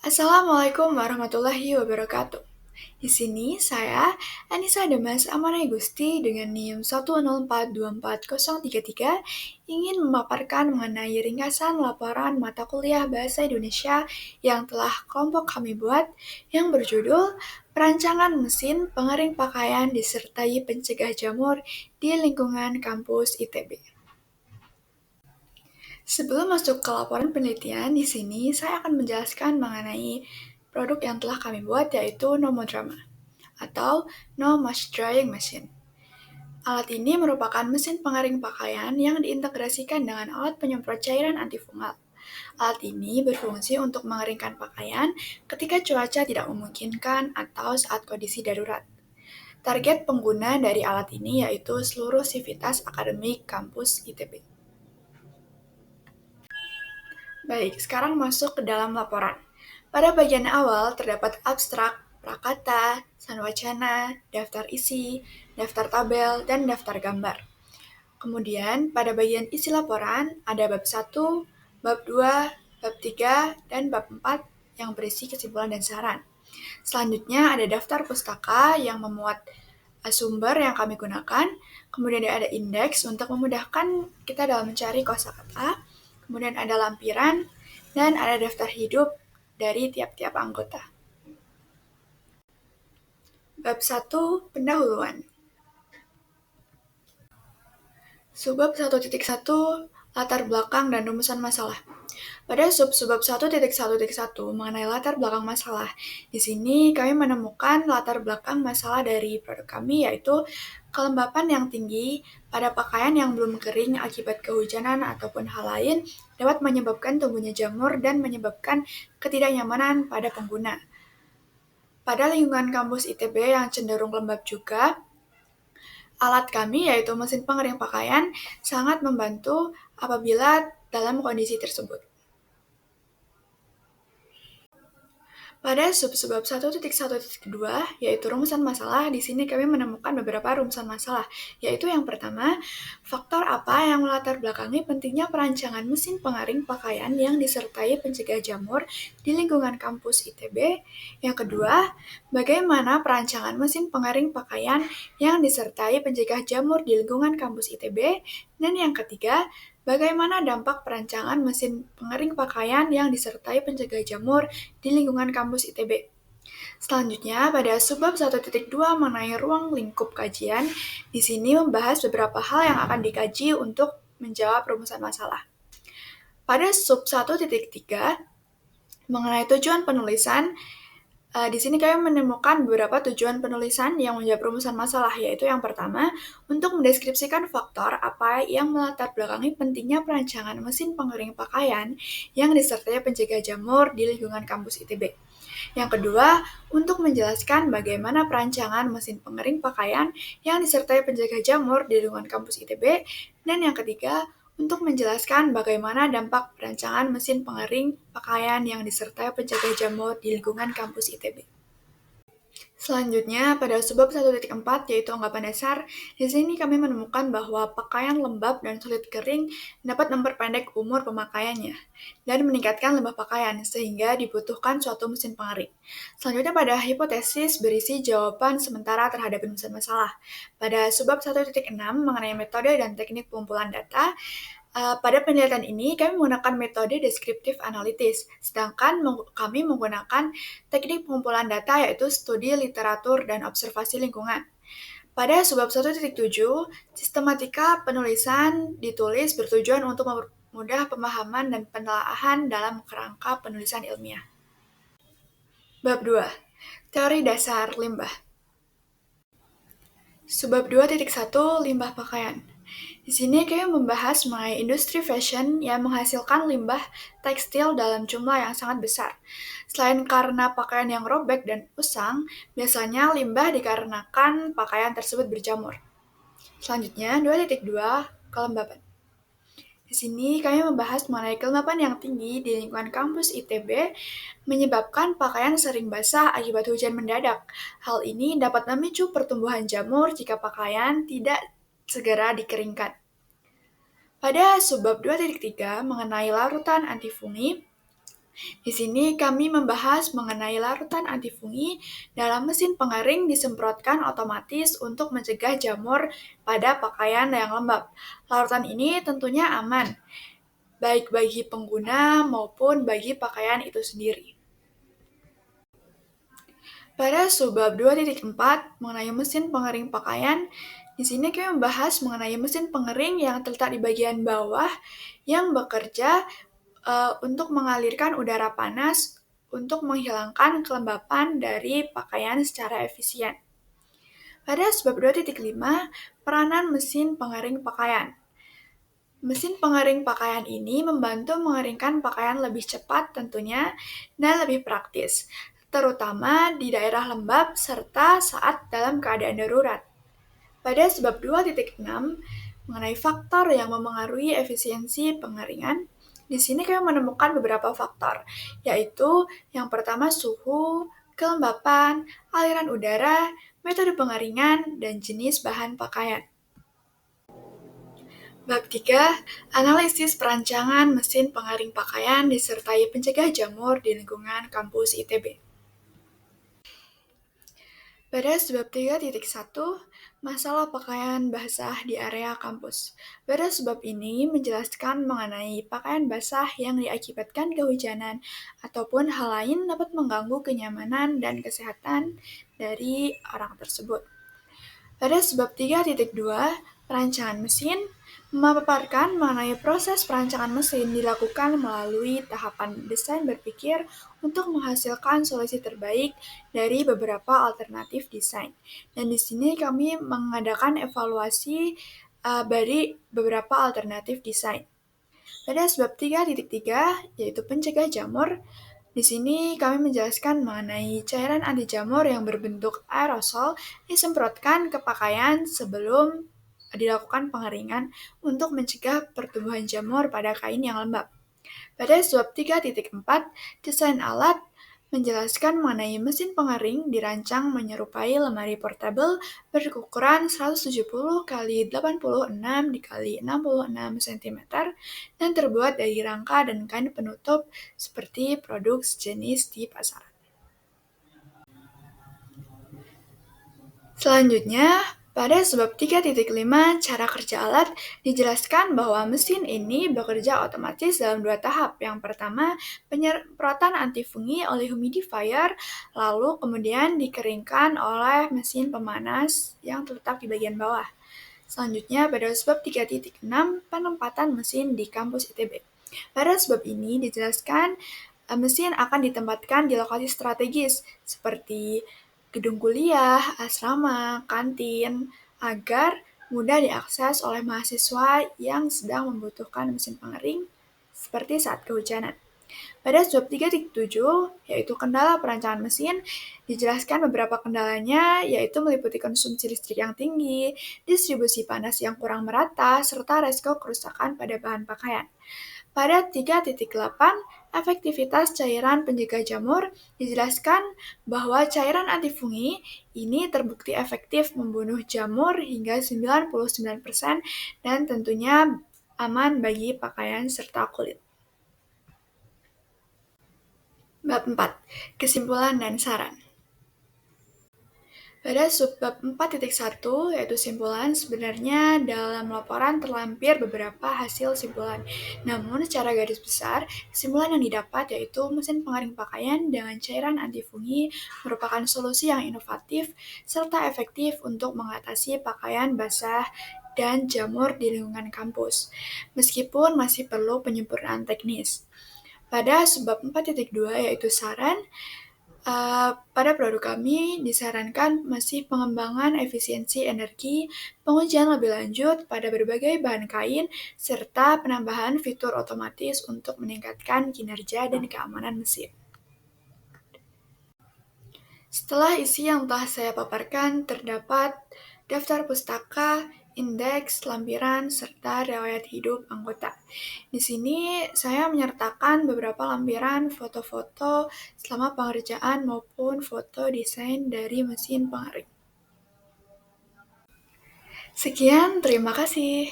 Assalamualaikum warahmatullahi wabarakatuh. Di sini saya, Anissa Demas Amanai Gusti dengan NIM 104240033 ingin memaparkan mengenai ringkasan laporan mata kuliah Bahasa Indonesia yang telah kelompok kami buat yang berjudul Perancangan Mesin Pengering Pakaian disertai Pencegah Jamur di Lingkungan Kampus ITB. Sebelum masuk ke laporan penelitian, di sini saya akan menjelaskan mengenai produk yang telah kami buat yaitu Nomodrama atau No Much Drying Machine. Alat ini merupakan mesin pengering pakaian yang diintegrasikan dengan alat penyemprot cairan antifungal. Alat ini berfungsi untuk mengeringkan pakaian ketika cuaca tidak memungkinkan atau saat kondisi darurat. Target pengguna dari alat ini yaitu seluruh sivitas akademik kampus ITB. Baik, sekarang masuk ke dalam laporan. Pada bagian awal terdapat abstrak, prakata, sanwacana, daftar isi, daftar tabel, dan daftar gambar. Kemudian, pada bagian isi laporan ada bab 1, bab 2, bab 3, dan bab 4 yang berisi kesimpulan dan saran. Selanjutnya ada daftar pustaka yang memuat sumber yang kami gunakan. Kemudian ada indeks untuk memudahkan kita dalam mencari kosakata. Kemudian ada lampiran, dan ada daftar hidup dari tiap-tiap anggota. Bab 1, pendahuluan. Subbab 1.1, latar belakang dan rumusan masalah. Pada subbab 1.1.1 mengenai latar belakang masalah, di sini kami menemukan latar belakang masalah dari produk kami yaitu kelembapan yang tinggi pada pakaian yang belum kering akibat kehujanan ataupun hal lain dapat menyebabkan tumbuhnya jamur dan menyebabkan ketidaknyamanan pada pengguna. Pada lingkungan kampus ITB yang cenderung lembab juga, alat kami yaitu mesin pengering pakaian sangat membantu apabila dalam kondisi tersebut. Pada subbab 1.1.2, yaitu rumusan masalah, di sini kami menemukan beberapa rumusan masalah, yaitu yang pertama, faktor apa yang melatar belakangi pentingnya perancangan mesin pengering pakaian yang disertai pencegah jamur di lingkungan kampus ITB. Yang kedua, bagaimana perancangan mesin pengering pakaian yang disertai pencegah jamur di lingkungan kampus ITB. Dan yang ketiga, bagaimana dampak perancangan mesin pengering pakaian yang disertai pencegah jamur di lingkungan kampus ITB. Selanjutnya, pada subbab 1.2 mengenai ruang lingkup kajian, di sini membahas beberapa hal yang akan dikaji untuk menjawab rumusan masalah. Pada sub 1.3 mengenai tujuan penulisan, di sini kami menemukan beberapa tujuan penulisan yang menjawab rumusan masalah, yaitu yang pertama, untuk mendeskripsikan faktor apa yang melatar belakangi pentingnya perancangan mesin pengering pakaian yang disertai pencegah jamur di lingkungan kampus ITB. Yang kedua, untuk menjelaskan bagaimana perancangan mesin pengering pakaian yang disertai pencegah jamur di lingkungan kampus ITB. Dan yang ketiga, untuk menjelaskan bagaimana dampak perancangan mesin pengering pakaian yang disertai pencegah jamur di lingkungan kampus ITB. Selanjutnya, pada subbab 1.4 yaitu anggapan dasar, di sini kami menemukan bahwa pakaian lembab dan sulit kering dapat memperpendek umur pemakaiannya dan meningkatkan limbah pakaian sehingga dibutuhkan suatu mesin pengering. Selanjutnya pada hipotesis berisi jawaban sementara terhadap rumusan masalah. Pada subbab 1.6 mengenai metode dan teknik pengumpulan data, pada penelitian ini, kami menggunakan metode deskriptif analitis, sedangkan kami menggunakan teknik pengumpulan data yaitu studi literatur dan observasi lingkungan. Pada subbab 1.7, sistematika penulisan ditulis bertujuan untuk mempermudah pemahaman dan penelaahan dalam kerangka penulisan ilmiah. Bab 2. Teori dasar limbah. Subbab 2.1 Limbah pakaian. Di sini kami membahas mengenai industri fashion yang menghasilkan limbah tekstil dalam jumlah yang sangat besar. Selain karena pakaian yang robek dan usang, biasanya limbah dikarenakan pakaian tersebut berjamur. Selanjutnya, 2.2 Kelembapan. Di sini kami membahas mengenai kelembapan yang tinggi di lingkungan kampus ITB menyebabkan pakaian sering basah akibat hujan mendadak. Hal ini dapat memicu pertumbuhan jamur jika pakaian tidak segera dikeringkan. Pada subbab 2.3 mengenai larutan antifungi, Di sini kami membahas mengenai larutan antifungi dalam mesin pengering disemprotkan otomatis untuk mencegah jamur pada pakaian yang lembab. Larutan ini tentunya aman, baik bagi pengguna maupun bagi pakaian itu sendiri. Pada subbab 2.4 mengenai mesin pengering pakaian, di sini kami membahas mengenai mesin pengering yang terletak di bagian bawah yang bekerja untuk mengalirkan udara panas untuk menghilangkan kelembapan dari pakaian secara efisien. Pada subbab 2.5, peranan mesin pengering pakaian. Mesin pengering pakaian ini membantu mengeringkan pakaian lebih cepat tentunya dan lebih praktis, terutama di daerah lembab serta saat dalam keadaan darurat. Pada subbab 2.6 mengenai faktor yang memengaruhi efisiensi pengeringan, di sini kami menemukan beberapa faktor, yaitu yang pertama suhu, kelembapan, aliran udara, metode pengeringan, dan jenis bahan pakaian. Bab 3, analisis perancangan mesin pengering pakaian disertai pencegah jamur di lingkungan kampus ITB. Pada subbab 3.1, masalah pakaian basah di area kampus. Pada subbab ini menjelaskan mengenai pakaian basah yang diakibatkan kehujanan ataupun hal lain dapat mengganggu kenyamanan dan kesehatan dari orang tersebut. Pada subbab 3.2, perancangan mesin memaparkan mengenai proses perancangan mesin dilakukan melalui tahapan desain berpikir untuk menghasilkan solusi terbaik dari beberapa alternatif desain. Dan di sini kami mengadakan evaluasi dari beberapa alternatif desain. Pada subbab 3.3, yaitu pencegah jamur, di sini kami menjelaskan mengenai cairan anti jamur yang berbentuk aerosol disemprotkan ke pakaian sebelum dilakukan pengeringan untuk mencegah pertumbuhan jamur pada kain yang lembab. Pada subbab 3.4, desain alat menjelaskan mengenai mesin pengering dirancang menyerupai lemari portable berukuran 170 x 86 x 66 cm dan terbuat dari rangka dan kain penutup seperti produk sejenis di pasaran. Selanjutnya, pada subbab 3.5 cara kerja alat dijelaskan bahwa mesin ini bekerja otomatis dalam 2 tahap. Yang pertama, penyemprotan antifungi oleh humidifier, lalu kemudian dikeringkan oleh mesin pemanas yang terletak di bagian bawah. Selanjutnya, pada subbab 3.6 penempatan mesin di kampus ITB. Pada subbab ini dijelaskan mesin akan ditempatkan di lokasi strategis seperti gedung kuliah, asrama, kantin, agar mudah diakses oleh mahasiswa yang sedang membutuhkan mesin pengering seperti saat kehujanan. Pada subbab 3.7, yaitu kendala perancangan mesin, dijelaskan beberapa kendalanya, yaitu meliputi konsumsi listrik yang tinggi, distribusi panas yang kurang merata, serta resiko kerusakan pada bahan pakaian. Pada 3.8, efektivitas cairan pencegah jamur, dijelaskan bahwa cairan antifungi ini terbukti efektif membunuh jamur hingga 99% dan tentunya aman bagi pakaian serta kulit. Bab 4, kesimpulan dan saran. Pada subbab 4.1, yaitu simpulan, sebenarnya dalam laporan terlampir beberapa hasil simpulan. Namun, secara garis besar, kesimpulan yang didapat yaitu mesin pengering pakaian dengan cairan antifungi merupakan solusi yang inovatif serta efektif untuk mengatasi pakaian basah dan jamur di lingkungan kampus, meskipun masih perlu penyempurnaan teknis. Pada subbab 4.2, yaitu saran, pada produk kami disarankan masih pengembangan efisiensi energi, pengujian lebih lanjut pada berbagai bahan kain, serta penambahan fitur otomatis untuk meningkatkan kinerja dan keamanan mesin. Setelah isi yang telah saya paparkan, terdapat daftar pustaka, indeks, lampiran, serta riwayat hidup anggota. Di sini saya menyertakan beberapa lampiran foto-foto selama pengerjaan maupun foto desain dari mesin pengering. Sekian, terima kasih.